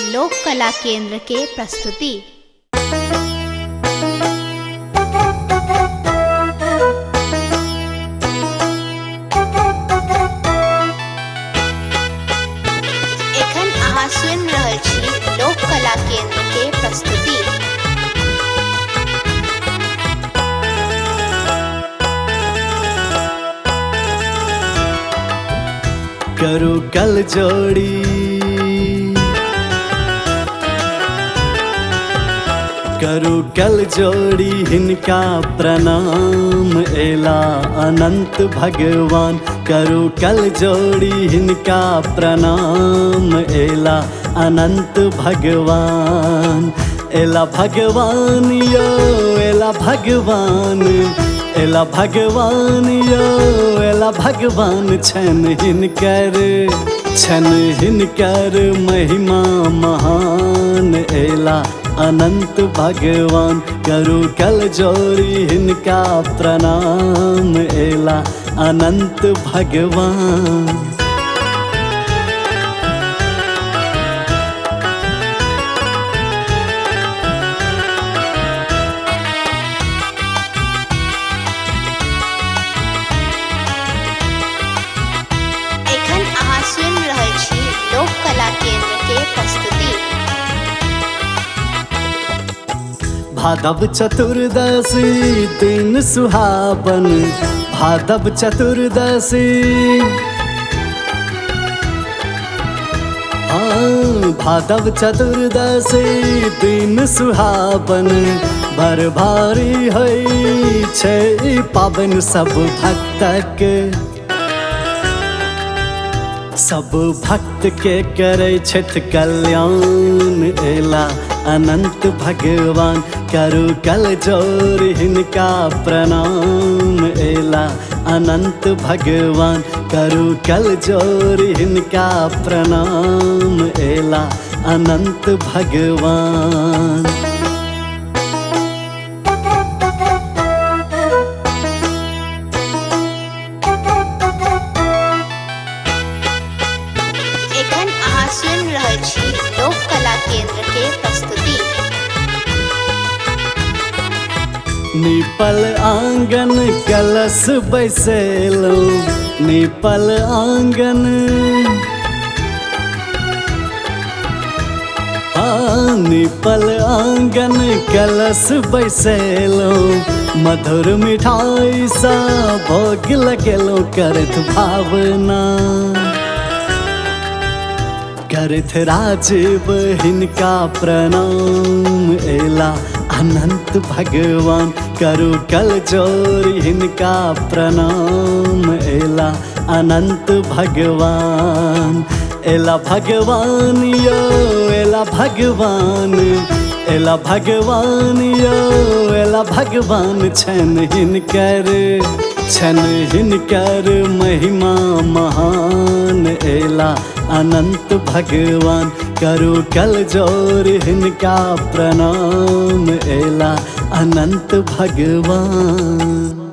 लोक कला केंद्र के प्रस्तुति। एखन अहाँ सुनि रहल छी लोक कला केंद्र के प्रस्तुति। करू कल जोड़ी, करू कल जोड़ी हिनका प्रणाम, एला अनंत भगवान। करू कल जोड़ी हिनका प्रणाम, एला अनंत भगवान। एला भगवान यो एला भगवान, एला भगवान यो एला भगवान। छन हिनकर महिमा महान, एला अनंत भगवान। करू कल जोड़ी हिनका प्रणाम, एला अनंत भगवान। सुन रहल छी लोक कला केंद्र के प्रस्तुति। भादव चतुर्दशी दिन सुहावन, भादव चतुर्दशी, हाँ भादव चतुर्दशी दिन सुहावन। बड़ भारी है छै पाबन सब भक्तक, सब भक्त के करे छथि कल्याण, एला अनंत भगवान। करू कल जोड़ी हिनका प्रणाम, एला अनंत भगवान। करू कल जोड़ी हिनका प्रणाम, एला अनंत भगवान। सुन रहल छी लोक कला केंद्र के प्रस्तुति। निपल आंगन कलश बैसेलो, निपल आंगन, हाँ निपल आंगन कलश बैसेलो। मधुर मिठाई सा भोग लगेलो, करत भावना करत राजीव हिनका प्रणाम, एला अनंत भगवान। करू कल जोड़ी हिनका प्रणाम, एला अनंत भगवान। एला भगवान यो एला भगवान, एला भगवान यो एला भगवान। छन हिनकर महिमा महान, एला अनंत भगवान। करू कल जोड़ी हिनका प्रणाम, एला अनंत भगवान।